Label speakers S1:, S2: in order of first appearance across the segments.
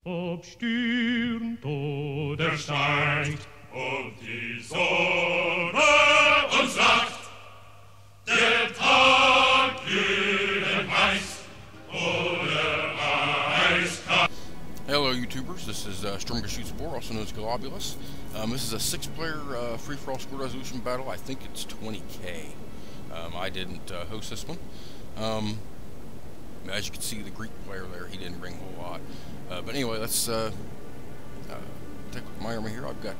S1: Obstürmt oder steigt,
S2: und die Sonne uns sagt, der Tag glühend heiß oder eiskalt.
S3: Hello YouTubers, this is Sturmgeist Shoots 4, also known as Globulus. This is a 6-player free-for-all score resolution battle. I think it's 20k. I didn't host this one. As you can see, the Greek player there, he didn't bring a whole lot. But anyway, let's take a look at my army here. I've got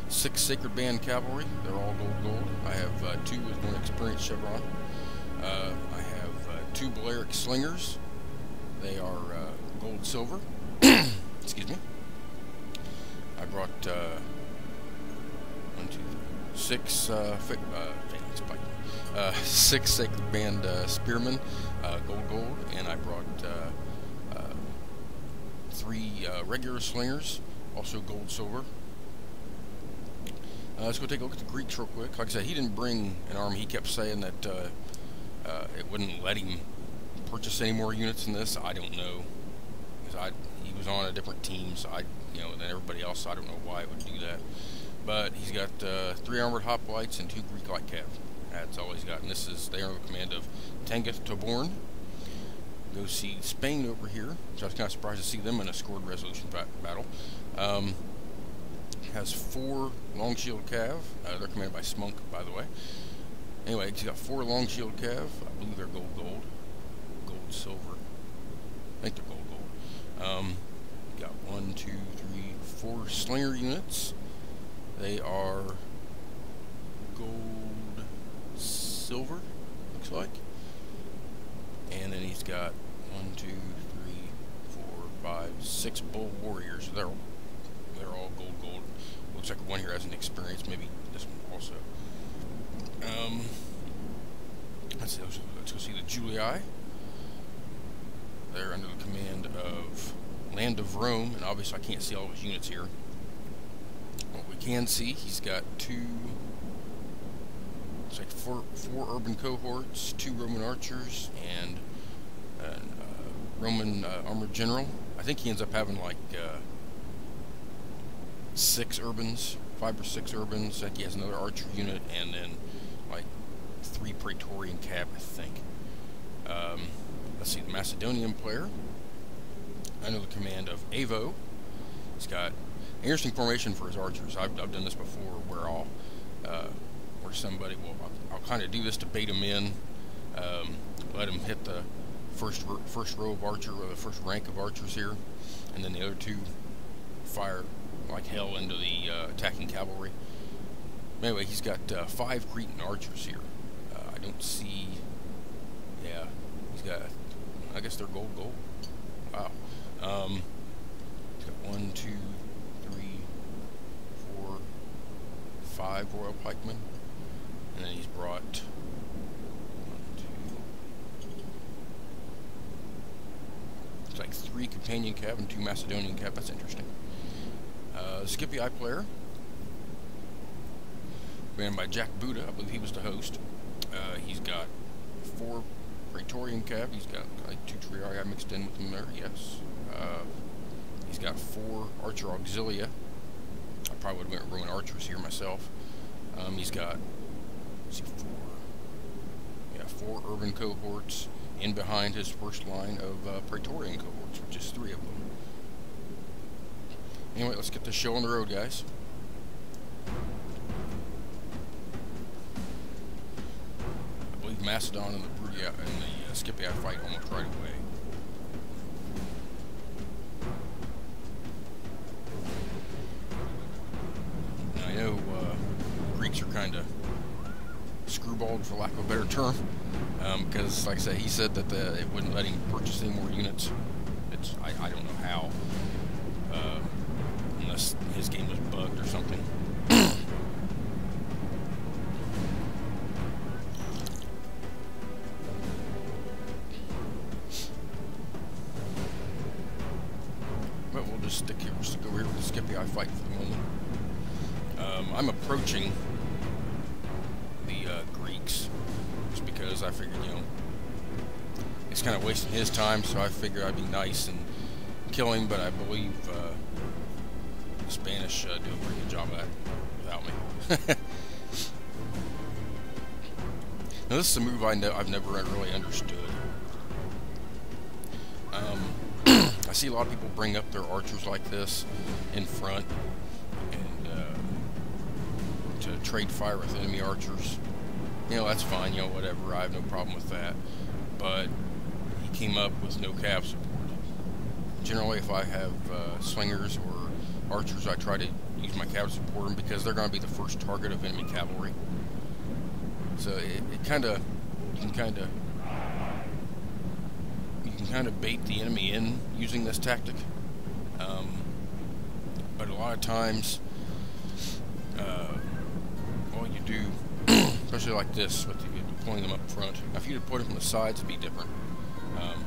S3: 6 Sacred Band Cavalry. They're all gold. I have 2 with 1 Experience Chevron. I have 2 Balearic Slingers. They are gold-silver. Excuse me. I brought 6 6 Sacred Band Spearmen, gold, and I brought 3 regular slingers, also gold, silver. Let's go take a look at the Greeks real quick. Like I said, he didn't bring an army. He kept saying that it wouldn't let him purchase any more units than this. I don't know, because he was on a different team, so than everybody else. So I don't know why it would do that. But he's got 3 armored hoplites and 2 Greek light cav. That's all he's got, and they are under the command of Tenggith Toborn. Go see Spain over here, which I was kind of surprised to see them in a scored resolution battle. Has 4 long shield cav. They're commanded by Smunk, by the way. Anyway, he's got 4 long shield cav. I believe they're gold, silver. I think they're gold. Got 1, 2, 3, 4 slinger units. They are gold, silver, looks like. And then he's got 1, 2, 3, 4, 5, 6 bull warriors. They're all gold. Looks like one here has an experience. Maybe this one also. Let's go see the Julii. They're under the command of Land of Rome, and obviously I can't see all his units here. What we can see, he's got 2. It's like 4 urban cohorts, 2 Roman archers, and a Roman armored general. I think he ends up having like 6 urbans, 5 or 6 urbans. I think he has another archer unit, and then like 3 Praetorian cav, I think. Let's see, the Macedonian player, under the command of Avo. He's got an interesting formation for his archers. I've done this before, where I'll kind of do this to bait him in, let him hit the first row of archer, or the first rank of archers here, and then the other 2 fire like hell into the attacking cavalry. Anyway, he's got 5 Cretan archers here. I don't see. Yeah, he's got. I guess they're gold. Wow. He's got 1, 2, 3, 4, 5 royal pikemen. And then he's brought 1, 2. It's like 3 companion cav and 2 Macedonian cav. That's interesting. Scipii player, ran by Jack Buddha. I believe he was the host. He's got 4 Praetorian cav. He's got like 2 Triarii mixed in with him there. Yes. He's got 4 archer auxilia. I probably would have went Roman archers here myself. He's got 4 urban cohorts in behind his first line of Praetorian cohorts, which is 3 of them. Anyway, let's get this show on the road, guys. I believe Macedon and the Scipii fight almost right away. Now, I know Greeks are kind of screwballed, for lack of a better term, because, like I said, he said that it wouldn't let him purchase any more units. I don't know how, unless his game was bugged or something. But we'll just stick over here with the Scipii fight for the moment. I'm approaching the Greeks just because I figured, he's kind of wasting his time, so I figured I'd be nice and kill him, but I believe the Spanish do a pretty good job of that without me. Now this is a move I've never really understood. I see a lot of people bring up their archers like this in front and to trade fire with enemy archers. You know, that's fine, you know, whatever, I have no problem with that. But he came up with no cav support. Generally, if I have slingers or archers, I try to use my cav to support them because they're going to be the first target of enemy cavalry. So it kind of, you can kind of bait the enemy in using this tactic. But a lot of times, all you do, especially like this, with deploying them up front. Now, if you deploy them from the sides, it'd be different.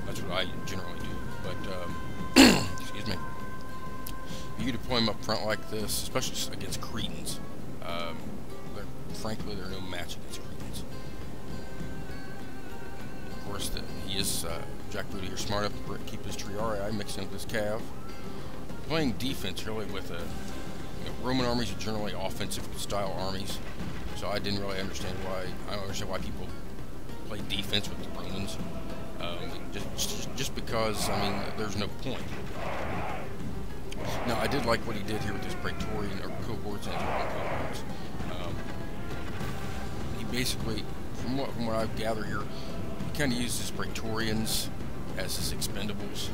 S3: That's what I generally do. But excuse me. If you deploy them up front like this, especially against Cretans, frankly, they're no match against Cretans. Of course, he is Jack Booty here, smart enough to keep his Triarii mixing with his cav. Playing defense really with Roman armies are generally offensive style armies, so I didn't really understand why. I don't understand why people play defense with the Romans. Just because, I mean, there's no point. Now, I did like what he did here with this Praetorian cohorts and his Roman cohorts. He basically, from what I gather here, he kind of used his Praetorians as his expendables,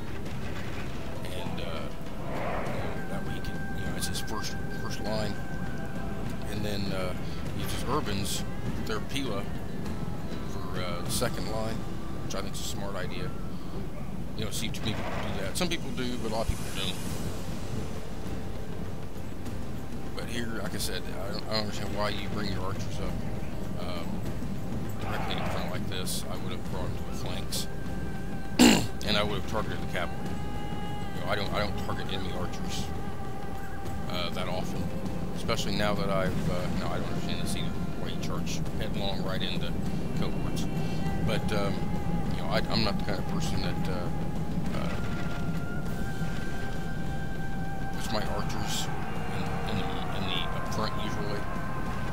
S3: and that way he can, it's his first line, and then he uses Urbans, their Pila, for the second line, which I think is a smart idea. You don't see too many people do that. Some people do, but a lot of people don't. But here, like I said, I don't understand why you bring your archers up directly in front like this. I would have brought them to the flanks, and I would have targeted the cavalry. I don't target enemy archers that often, especially now that I don't understand this either, why you charge headlong right into cohorts. But I'm not the kind of person that puts my archers in the up front usually.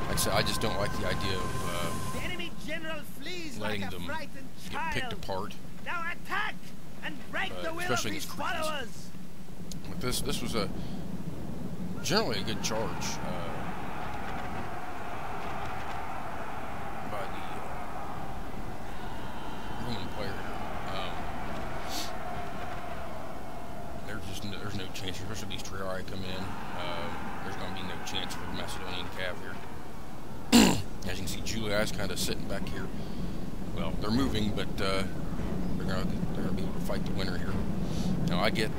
S3: Like I said, I just don't like the idea of
S4: the enemy general flees
S3: letting
S4: like a
S3: them
S4: frightened
S3: get
S4: child.
S3: picked apart.
S4: Now attack and break the will of his followers.
S3: But this was generally a good charge by the Roman player. There's no chance, especially if these Triarii come in. There's going to be no chance for the Macedonian cav here. As you can see, Julia's kind of sitting back here. Well, they're moving, but they're going to be able to fight the winner here. Now I get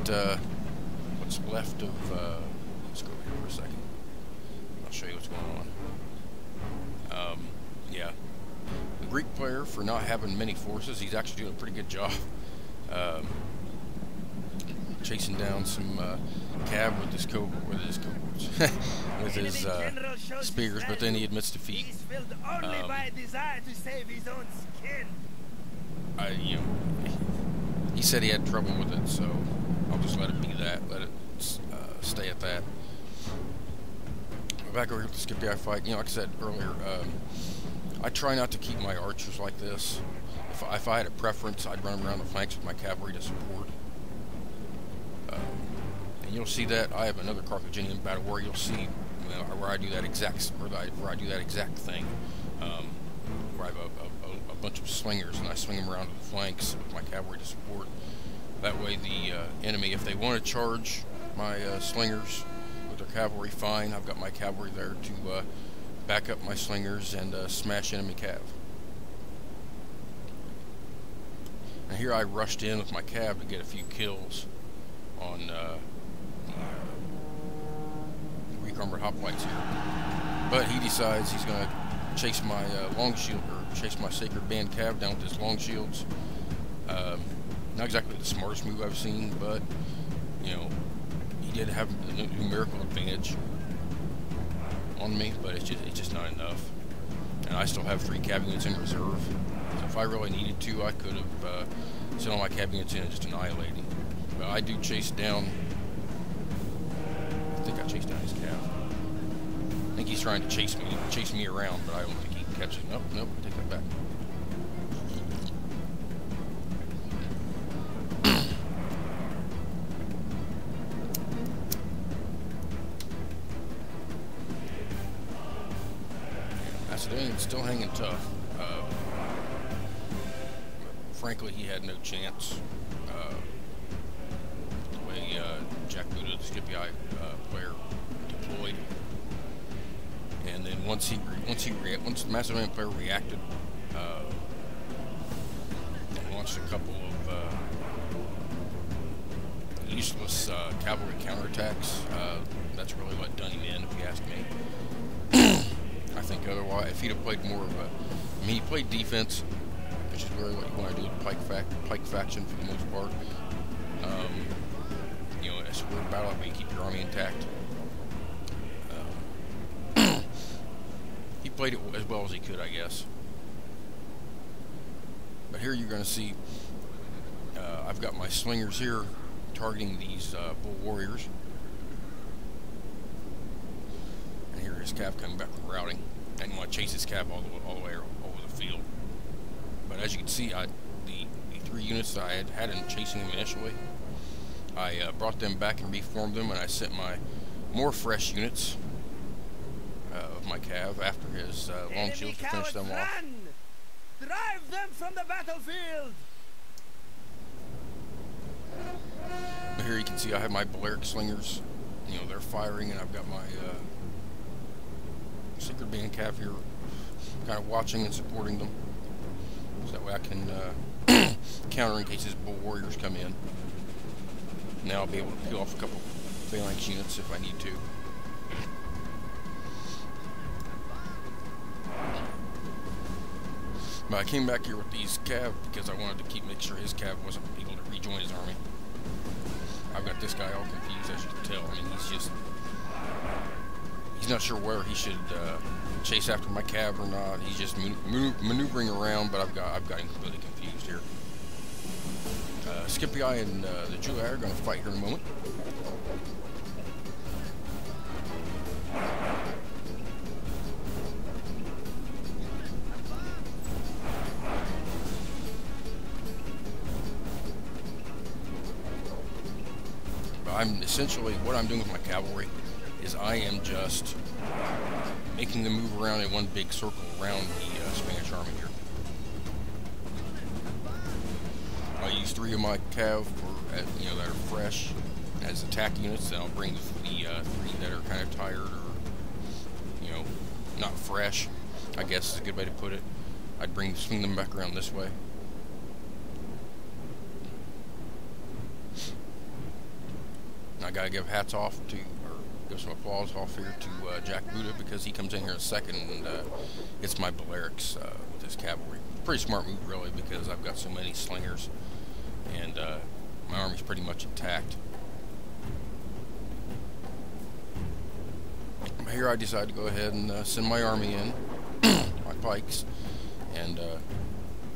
S3: what's left of. Let's go over here for a second. I'll show you what's going on. Yeah, the Greek player, for not having many forces, he's actually doing a pretty good job. Chasing down some cav with his cohorts, with his spears, but then he admits defeat.
S4: He's filled only by a desire to save his own skin.
S3: He said he had trouble with it, so I'll just let it be that. Let it stay at that. Back over here with the Scipii fight. Like I said earlier, I try not to keep my archers like this. If I had a preference, I'd run them around the flanks with my cavalry to support. And you'll see that I have another Carthaginian battle where you'll see where I do that exact thing, where I have a bunch of slingers and I swing them around to the flanks with my cavalry to support. That way, the enemy, if they want to charge my slingers with their cavalry, fine. I've got my cavalry there to back up my slingers and smash enemy cav. And here I rushed in with my cav to get a few kills on Greek armored hoplites here, but he decides he's going to chase my long shield, or chase my sacred band cav down with his long shields. Not exactly the smartest move I've seen, but he did have a numerical advantage on me, but it's just not enough. And I still have 3 cav units in reserve, so if I really needed to, I could have sent all my cav units in and just annihilated him. But I do chase down. I think I chased down his calf. I think he's trying to chase me around, but I don't think he can catch it. Nope, nope, take that back. Macedonian's still hanging tough. Frankly, he had no chance. The way Jack Buddha, the Scipii player, deployed, and then once the Macedonian player reacted, and launched a couple of useless cavalry counterattacks. That's really what done him in, if you ask me. I think otherwise, if he'd have played more of a, I mean, he played defense, which is really what you want to do with Pike faction for the most part. You know, as a word battle, where you keep your army intact. He played it as well as he could, I guess. But here you're going to see, I've got my slingers here targeting these bull warriors. And here his cav coming back from routing. I didn't want to chase his cav all the way over the field. But as you can see, the 3 units that I had in chasing them initially, I brought them back and reformed them, and I sent my more fresh units of my cav after his long shields to finish them off.
S4: Drive them from the battlefield!
S3: But here you can see I have my Balearic slingers. You know, they're firing, and I've got my secret band cav here kind of watching and supporting them. So that way I can counter in case his bull warriors come in. Now I'll be able to peel off a couple phalanx units if I need to. But I came back here with these cav because I wanted to make sure his cav wasn't able to rejoin his army. I've got this guy all confused, as you can tell. I mean, he's not sure where he should chase after my cav or not. He's just maneuvering around, but I've got him completely confused here. Scipii and the Julii are going to fight here in a moment. Essentially, what I'm doing with my cavalry is I am just making them move around in one big circle around the Spanish army here. I use 3 of my cav that are fresh as attack units. Then I'll bring the 3 that are kind of tired or not fresh, I guess is a good way to put it. I'd swing them back around this way. I gotta give hats off to, or give some applause off here to Jack Buddha, because he comes in here in a second and hits my Balearics with his cavalry. Pretty smart move, really, because I've got so many slingers and my army's pretty much intact. But here I decided to go ahead and send my army in, my pikes, and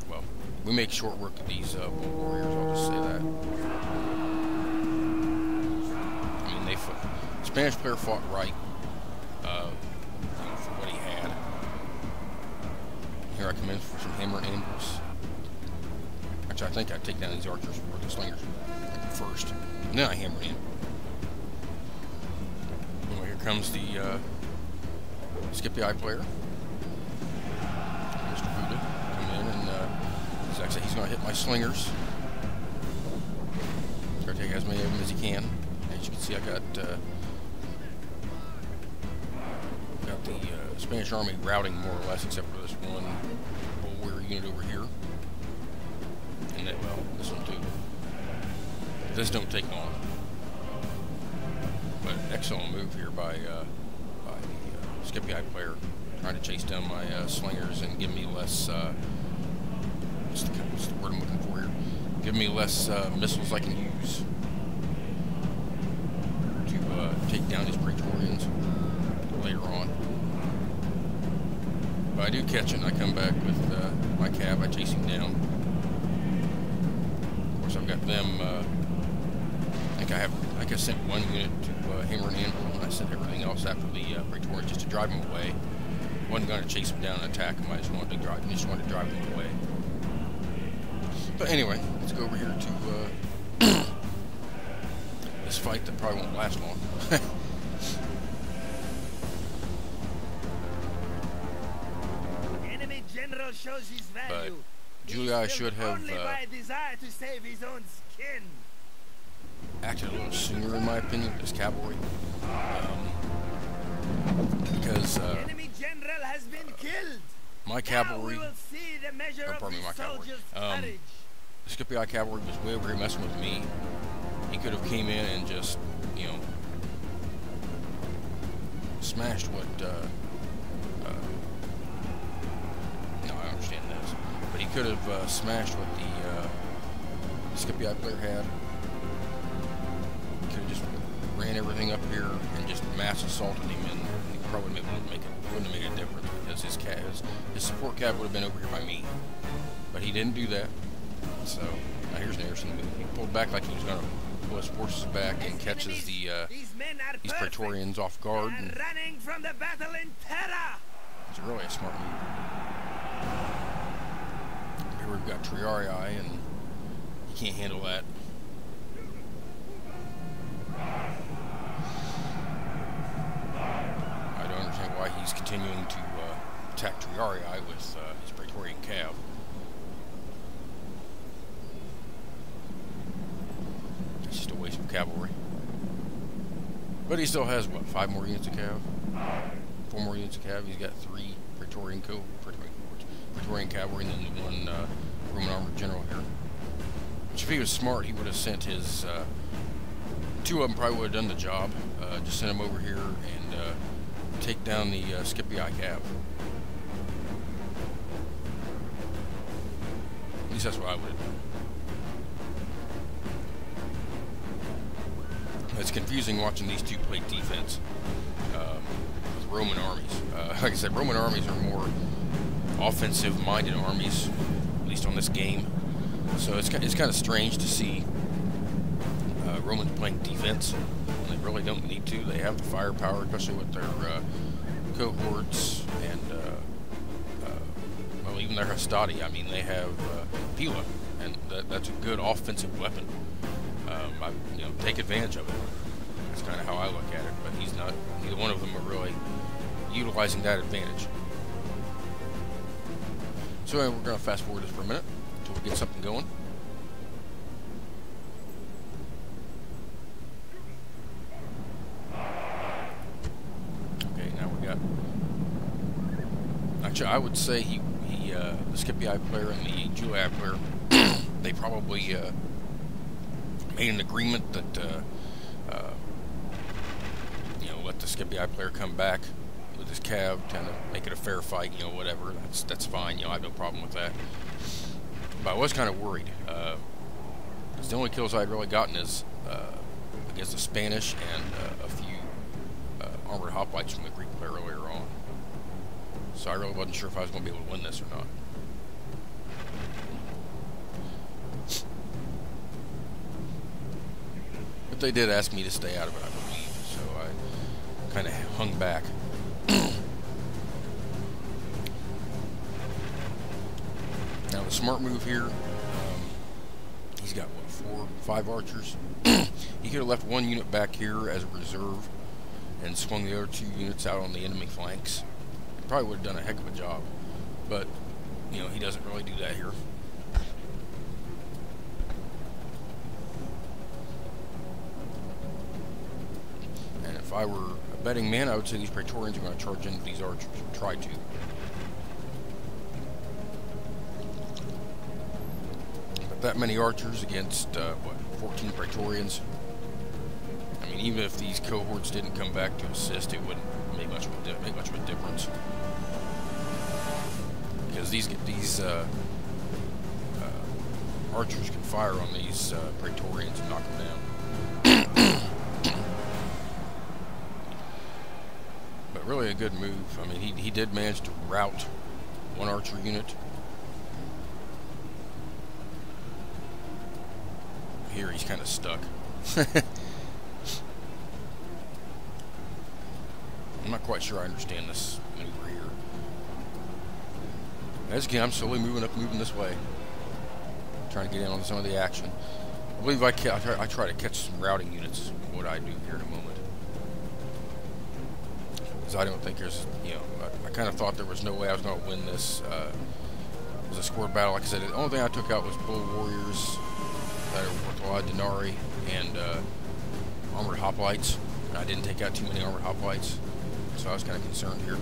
S3: well, we make short work of these bull warriors, I'll just say that. The Spanish player fought right for what he had. Here I come in for some hammer and anvils. Actually, I think I'd take down these archers or the slingers first, and then I hammer in. Anyway, here comes the Scipii player, Mr. Buddha, come in, and he's going to hit my slingers. Try to take as many of them as he can. As you can see, I got the Spanish army routing more or less, except for this one bull warrior unit over here, and that, well, this one too. This don't take long, but excellent move here by the Scipii player, trying to chase down my slingers and give me less. What's the word I'm looking for here? Give me less missiles I can use to take down these Praetorians later on. But I do catch it, and I come back with my cav. I chase him down. Of course, I've got them think I sent one unit to hammer and anvil, and I sent everything else after the Praetorians just to drive them away. Wasn't going to chase them down and attack them. I just wanted to drive them away. But anyway, let's go over here to this fight that probably won't last long.
S4: Enemy general shows his value.
S3: But Julii should have
S4: only by a desire to save his own skin.
S3: Acted a little sooner, in my opinion, with his cavalry. Because
S4: enemy general has been killed.
S3: My cavalry,
S4: now we will see the measure of
S3: pardon me, my cavalry.
S4: courage.
S3: The Scipii cavalry was way over here messing with me. He could have came in and just, you know, smashed what, no, I understand this, but he could have smashed what the Scipii player had. He could have just ran everything up here and just mass assaulted him, and he probably wouldn't have made a difference, because his support cav would have been over here by me. But he didn't do that. So now here's an interesting move. He pulled back like he was going to pull his forces back and catches these Praetorians off guard. And
S4: running from the battle in terror.
S3: It's really a smart move. Here we've got Triarii, and he can't handle that. I don't understand why he's continuing to attack Triarii with his Praetorian cav. It's just a waste of cavalry. But he still has, what, 5 more units of cav? 4 more units of cav. He's got 3 Praetorian cavalry, and then 1 Roman armored general here. Which, if he was smart, he would have sent his 2 of them probably would have done the job. Just send them over here and take down the Scipii cav. At least that's what I would have done. It's confusing watching these two play defense with Roman armies. Like I said, Roman armies are more offensive-minded armies, at least on this game. So it's kind of strange to see Romans playing defense. They really don't need to. They have the firepower, especially with their cohorts and well, even their hastati. I mean, they have Pila, and that's a good offensive weapon. You know, take advantage of it. That's kind of how I look at it. But he's not. Neither one of them are really utilizing that advantage. So anyway, we're going to fast forward this for a minute until we get something going. Okay, now we got. Actually, I would say the Scipii player and the Julii player, they probably made an agreement that you know, let the Scipii player come back with his cav, kind of make it a fair fight, you know, whatever. That's fine, you know, I have no problem with that. But I was kind of worried. Because the only kills I'd really gotten is against the Spanish and a few armored hoplites from the Greek player earlier on. So I really wasn't sure if I was going to be able to win this or not. But they did ask me to stay out of it, I believe, so I kind of hung back. Now the smart move here, he's got, what, 4 or 5 archers? He could have left 1 unit back here as a reserve and swung the other 2 units out on the enemy flanks. He probably would have done a heck of a job, but, you know, he doesn't really do that here. If I were a betting man, I would say these Praetorians are going to charge into these archers, or try to. But that many archers against, what, 14 Praetorians? I mean, even if these cohorts didn't come back to assist, it wouldn't make much of a difference. Because these archers can fire on these Praetorians and knock them down. Really a good move. I mean, he did manage to rout 1 archer unit. Here he's kind of stuck. I'm not quite sure I understand this maneuver here. As again, I'm slowly moving this way, trying to get in on some of the action. I believe I try to catch some routing units. What I do here in a moment, because I don't think there's, I kind of thought there was no way I was going to win this. It was a square battle. Like I said, the only thing I took out was bull warriors that are worth a lot of denarii and armored hoplites. And I didn't take out too many armored hoplites, so I was kind of concerned here.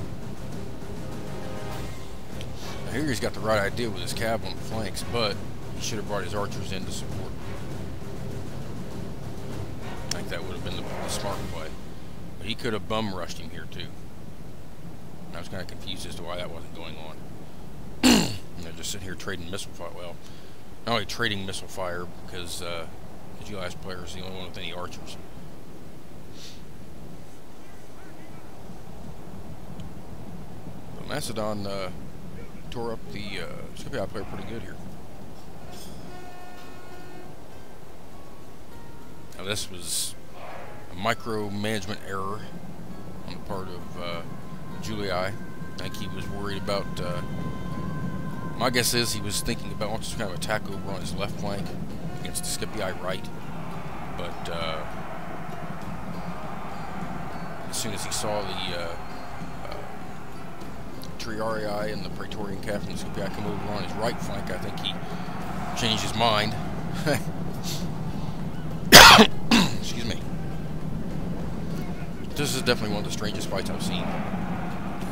S3: Now here he's got the right idea with his cav on the flanks, but he should have brought his archers in to support. I think that would have been the smart play. But he could have bum rushed him here too. And I was kind of confused as to why that wasn't going on. And they're just sitting here trading missile fire. Well, not only trading missile fire, because you last player is the only one with any archers. But Macedon tore up the Scipii player pretty good here. Now this was a micromanagement error on the part of Julii. I think he was worried about, my guess is he was thinking about wanting to kind of attack over on his left flank against the Scipii right. But as soon as he saw the Triarii and the Praetorian cav from the Scipii come over on his right flank, I think he changed his mind. Excuse me. This is definitely one of the strangest fights I've seen.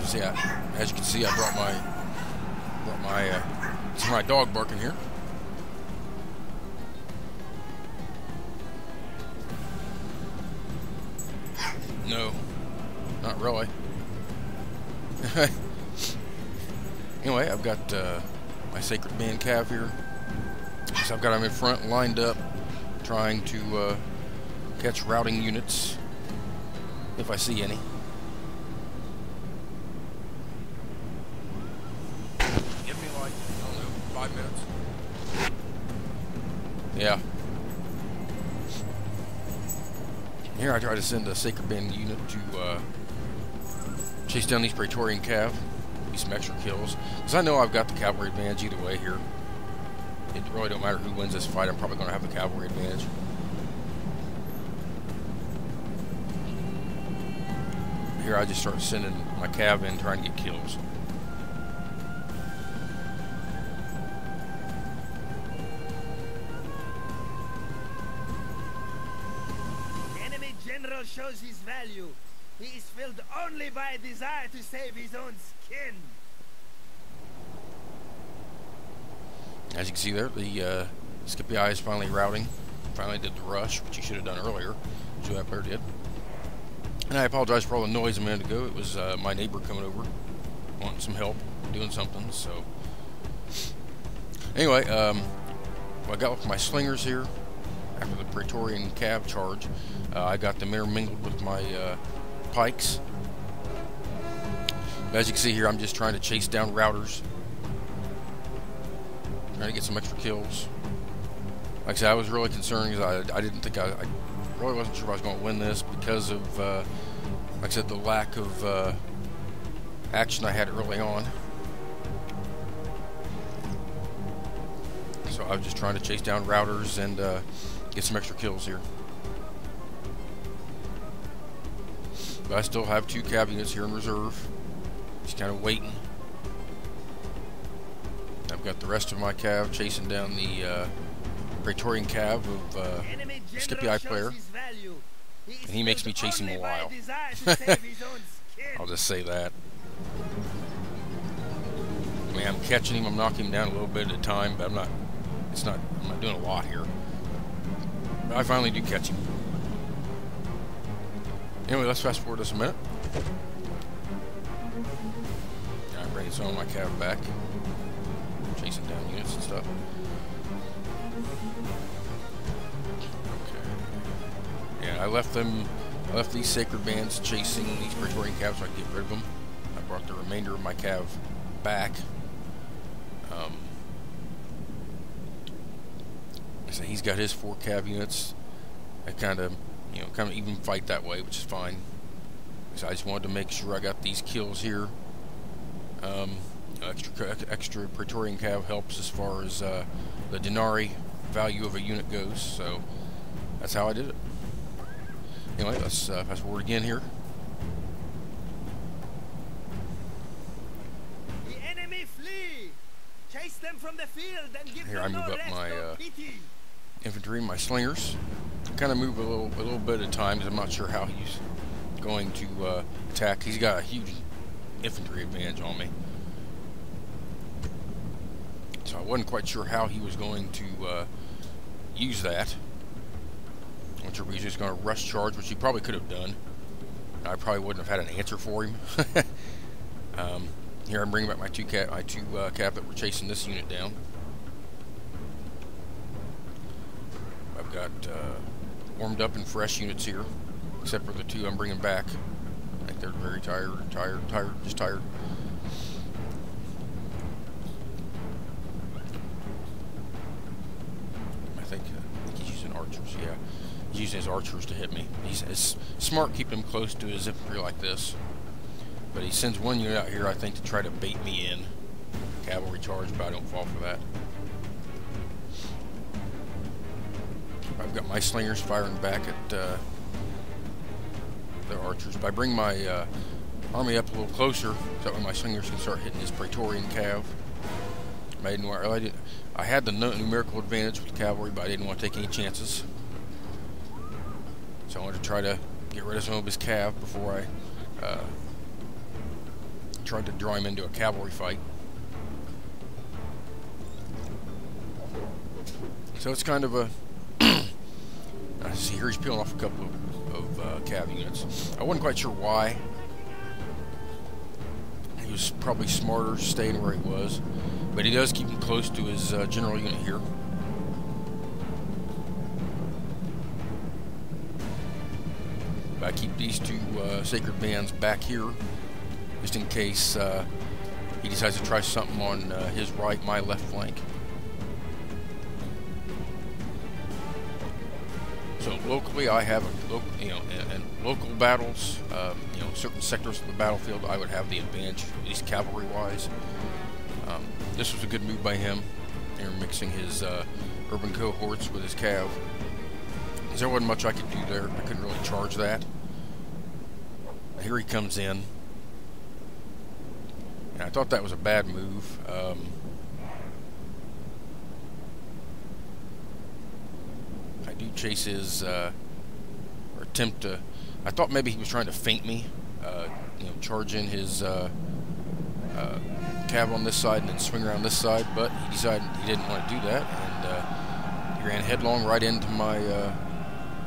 S3: As you can see, I brought my dog barking here. No, not really. Anyway, I've got my Sacred Band cav here. So I've got them in front, lined up, trying to catch routing units, if I see any. Give me like, I don't know, 5 minutes. Yeah. Here I try to send a Sacred Band unit to chase down these Praetorian cav, be some extra kills. Because I know I've got the cavalry advantage either way here. It really don't matter who wins this fight, I'm probably going to have the cavalry advantage. Here I just start sending my cav in, trying to get kills.
S4: The enemy general shows his value. He is filled only by a desire to save his own skin.
S3: As you can see there, the Scipii is finally routing. Finally did the rush, which he should have done earlier, which that player did. And I apologize for all the noise a minute ago. It was my neighbor coming over, wanting some help, doing something. So anyway, I got with my slingers here after the Praetorian cav charge. I got them intermingled with my pikes. As you can see here, I'm just trying to chase down routers, trying to get some extra kills. Like I said, I was really concerned because I didn't think I really wasn't sure if I was going to win this because of, like I said, the lack of action I had early on. So I was just trying to chase down routers and get some extra kills here. But I still have 2 cav units here in reserve, just kind of waiting. I've got the rest of my cav chasing down the Praetorian cav of Scipii player, and he makes me chase him a while. I'll just say that. I mean, I'm catching him, I'm knocking him down a little bit at a time, but I'm not doing a lot here. But I finally do catch him. Anyway, let's fast forward just a minute. I'm bringing some of my cav back, chasing down units and stuff. Okay. Yeah, I left these Sacred Bands chasing these Praetorian cav so I could get rid of them. I brought the remainder of my cav back. So he's got his 4 cav units. I kind of even fight that way, which is fine. So I just wanted to make sure I got these kills here. Extra Praetorian Cav helps as far as the denarii value of a unit goes, so that's how I did it. Anyway, let's fast forward again here.
S4: The enemy flee! Chase them from the field and give
S3: Here I
S4: them
S3: move
S4: no
S3: up
S4: rest
S3: my
S4: or pity.
S3: infantry and my slingers. Kind of move a little bit at a time, because I'm not sure how he's going to attack. He's got a huge infantry advantage on me, so I wasn't quite sure how he was going to use that. I'm not sure if he's just going to rush charge, which he probably could have done. I probably wouldn't have had an answer for him. Here I'm bringing back my two cav that were chasing this unit down. I've got warmed up and fresh units here, except for the two I'm bringing back. I think they're very tired, just tired. I think he's using archers, yeah. He's using his archers to hit me. It's smart keeping him close to his infantry like this. But he sends one unit out here, I think, to try to bait me in. Cavalry charge, but I don't fall for that. I've got my slingers firing back at the archers. But I bring my army up a little closer, so that way my slingers can start hitting his Praetorian Cav. I had the numerical advantage with cavalry, but I didn't want to take any chances. So I wanted to try to get rid of some of his cav before I tried to draw him into a cavalry fight. So it's kind of a... I see here he's peeling off a couple of cav units. I wasn't quite sure why. He was probably smarter staying where he was. But he does keep him close to his general unit here. I keep these two sacred bands back here, just in case he decides to try something on his right, my left flank. So locally, I have, in local battles, certain sectors of the battlefield, I would have the advantage, at least cavalry-wise. This was a good move by him. Intermixing his urban cohorts with his cav. There wasn't much I could do there. I couldn't really charge that. Here he comes in. And I thought that was a bad move. I do chase his, or attempt to, I thought maybe he was trying to feint me. Charge in his cav on this side and then swing around this side, but he decided he didn't want to do that, and he ran headlong right into my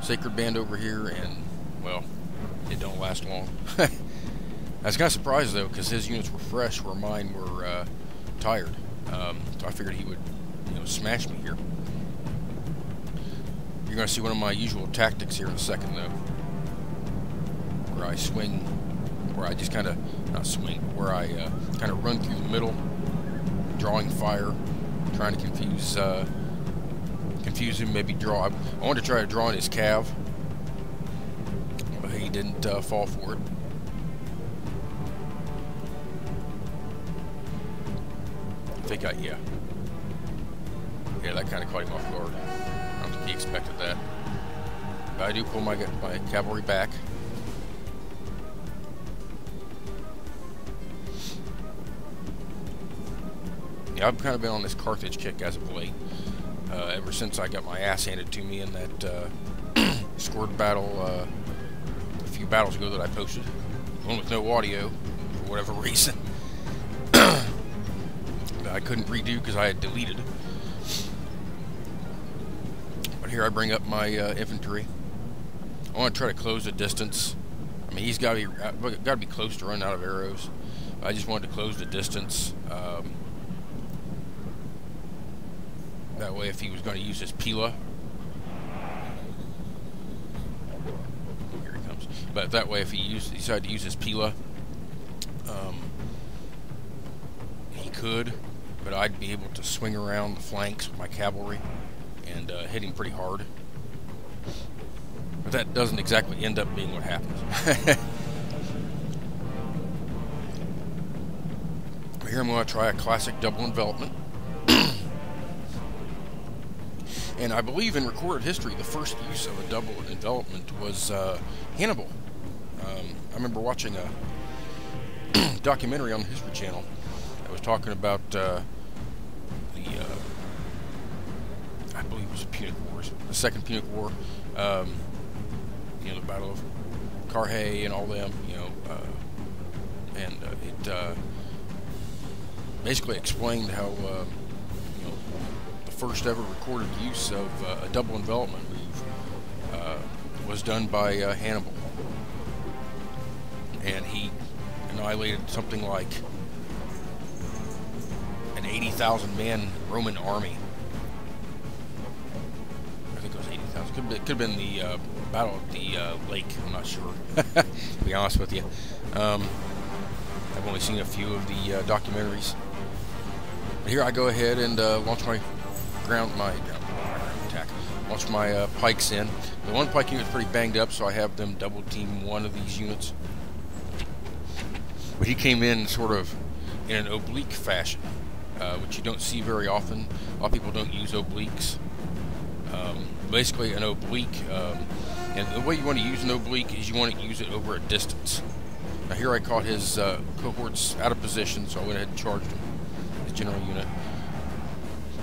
S3: sacred band over here, and well, it don't last long. I was kind of surprised though, because his units were fresh where mine were tired. So I figured he would, smash me here. You're going to see one of my usual tactics here in a second though, where I swing, where I just kind of, not swing, but where I kind of run through the middle, drawing fire, trying to confuse him, maybe draw. I wanted to try to draw in his cav, but he didn't fall for it. I think yeah, that kind of caught him off guard. I don't think he expected that. But I do pull my cavalry back. Yeah, I've kind of been on this Carthage kick as of late. Ever since I got my ass handed to me in that scored battle a few battles ago that I posted. One with no audio, for whatever reason. That I couldn't redo because I had deleted. But here I bring up my infantry. I want to try to close the distance. I mean, he's got to be close to run out of arrows. I just wanted to close the distance. That way, if he was going to use his Pila, here he comes. But that way, if he decided to use his Pila, he could. But I'd be able to swing around the flanks with my cavalry and hit him pretty hard. But that doesn't exactly end up being what happens. Here I'm going to try a classic double envelopment. And I believe in recorded history, the first use of a double envelopment was Hannibal. I remember watching a documentary on the History Channel that was talking about I believe it was the Punic Wars, the Second Punic War, you know, the Battle of Carthage and all them, you know, and it basically explained how, you know, the first ever recorded use of a double envelopment move was done by Hannibal, and he annihilated something like an 80,000 man Roman army. I think it was 80,000. Could have been the battle at the lake. I'm not sure. To be honest with you, I've only seen a few of the documentaries. But here I go ahead and launch my ground attack. Launch my pikes in. The one pike unit is pretty banged up, so I have them double team one of these units. But he came in sort of in an oblique fashion, which you don't see very often. A lot of people don't use obliques. Basically, an oblique, and the way you want to use an oblique is you want to use it over a distance. Now here I caught his cohorts out of position, so I went ahead and charged him, his general unit.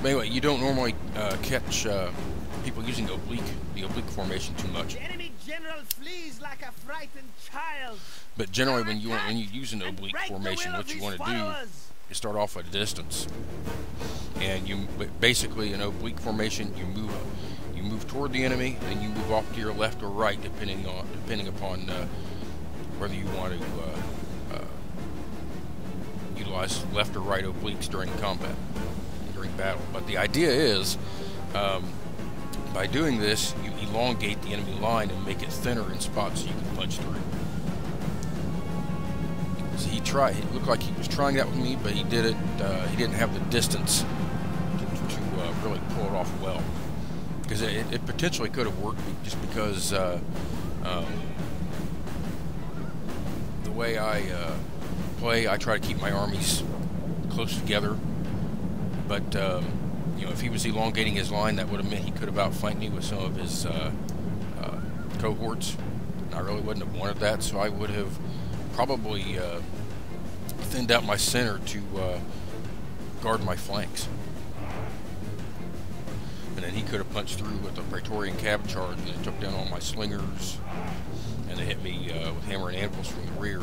S3: But anyway, you don't normally catch people using the oblique formation too much.
S4: The enemy general flees like a frightened child.
S3: But generally, when you use an oblique formation, what you want to do is start off at a distance, and you basically an oblique formation. You move toward the enemy, then you move off to your left or right, depending upon whether you want to utilize left or right obliques during combat, during battle. But the idea is, by doing this, you elongate the enemy line and make it thinner in spots so you can punch through. So he tried. It looked like he was trying that with me, but he did it. He didn't have the distance to really pull it off well, because it potentially could have worked just because the way I play, I try to keep my armies close together. But you know, if he was elongating his line, that would have meant he could have outflanked me with some of his cohorts. And I really wouldn't have wanted that, so I would have probably thinned out my center to guard my flanks. And then he could have punched through with a Praetorian cav charge, and then took down all my slingers, and they hit me with hammer and anvils from the rear.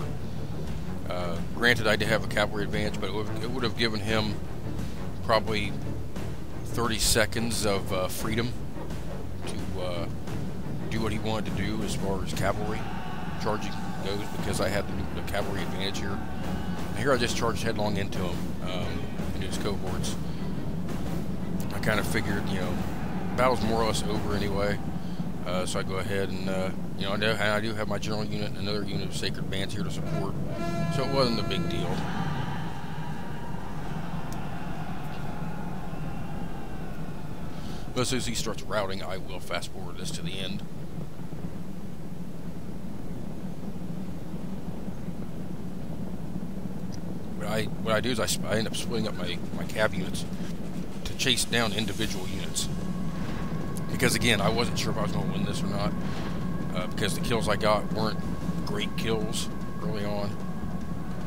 S3: Granted, I did have a cavalry advantage, but it would have given him probably 30 seconds of freedom to do what he wanted to do as far as cavalry charging goes, because I had the cavalry advantage here. And here I just charged headlong into him, into his cohorts. I kind of figured, you know, battle's more or less over anyway, so I go ahead and, you know, I do have my general unit and another unit of sacred bands here to support, so it wasn't a big deal. But as soon as he starts routing, I will fast forward this to the end. What I do is I end up splitting up my cav units to chase down individual units. Because again, I wasn't sure if I was going to win this or not. Because the kills I got weren't great kills early on.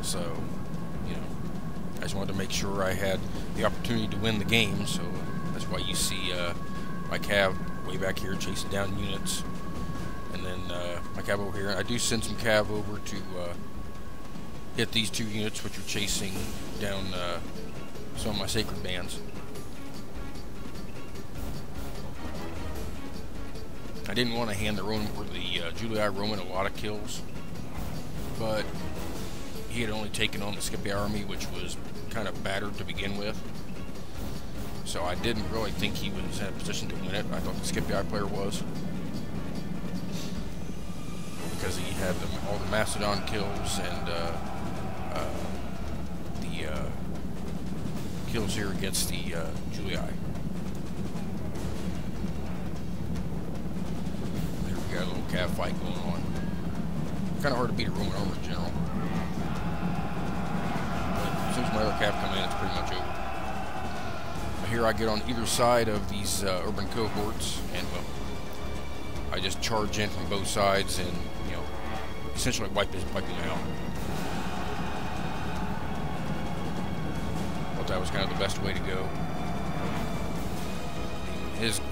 S3: So, you know, I just wanted to make sure I had the opportunity to win the game. So that's why you see my cav way back here chasing down units. And then my cav over here. I do send some cav over to hit these two units which are chasing down some of my sacred bands. I didn't want to hand the Julii Roman a lot of kills, but he had only taken on the Scipii army, which was kind of battered to begin with. So I didn't really think he was in a position to win it. I thought the Scipii player was, because he had all the Macedon kills and the kills here against the Julii. There we got a little cav fight going on. Kind of hard to beat a Roman armor general. But as soon as my other cav come in, it's pretty much over. But here I get on either side of these urban cohorts, and well, I just charge in from both sides and, you know, essentially wipe them out. Thought that was kind of the best way to go.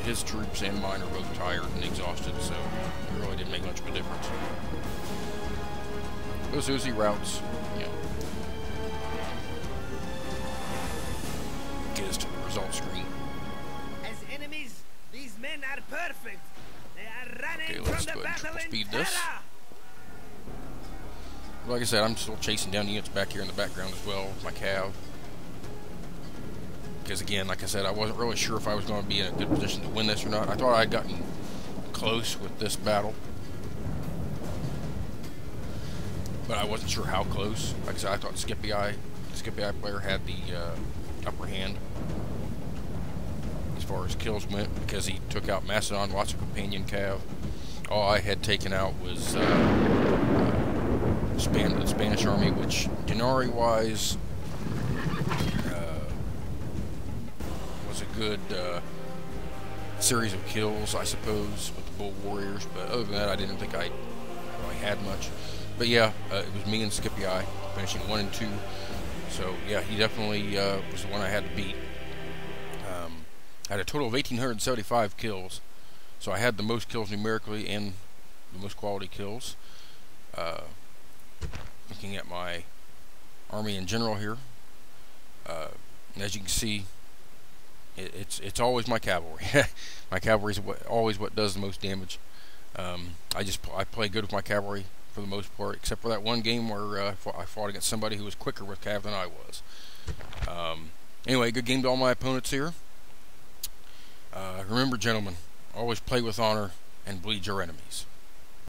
S3: His troops and mine are both tired and exhausted, so it really didn't make much of a difference. Those Uzi routes, you know, get us to the result screen.
S4: As enemies, these men are perfect. They are running
S3: Okay, let's
S4: from
S3: go
S4: the
S3: ahead and
S4: battle
S3: triple
S4: in
S3: speed this.
S4: terror.
S3: Like I said, I'm still chasing down units back here in the background as well with my cav. Because again, like I said, I wasn't really sure if I was going to be in a good position to win this or not. I thought I'd gotten close with this battle, but I wasn't sure how close. Like I said, I thought the Scipii player had the upper hand as far as kills went, because he took out Macedon, lots of companion cav. All I had taken out was the Spanish army, which denarii-wise was a good series of kills, I suppose, with the Bull Warriors. But other than that, I didn't think I really had much. But yeah, it was me and Scipii finishing 1 and 2. So yeah, he definitely was the one I had to beat. I had a total of 1,875 kills. So I had the most kills numerically and the most quality kills. Looking at my army in general here, as you can see, it's always my cavalry. My cavalry is always what does the most damage. I play good with my cavalry for the most part, except for that one game where I fought against somebody who was quicker with cav than I was. Anyway, good game to all my opponents here. Remember, gentlemen, always play with honor and bleed your enemies.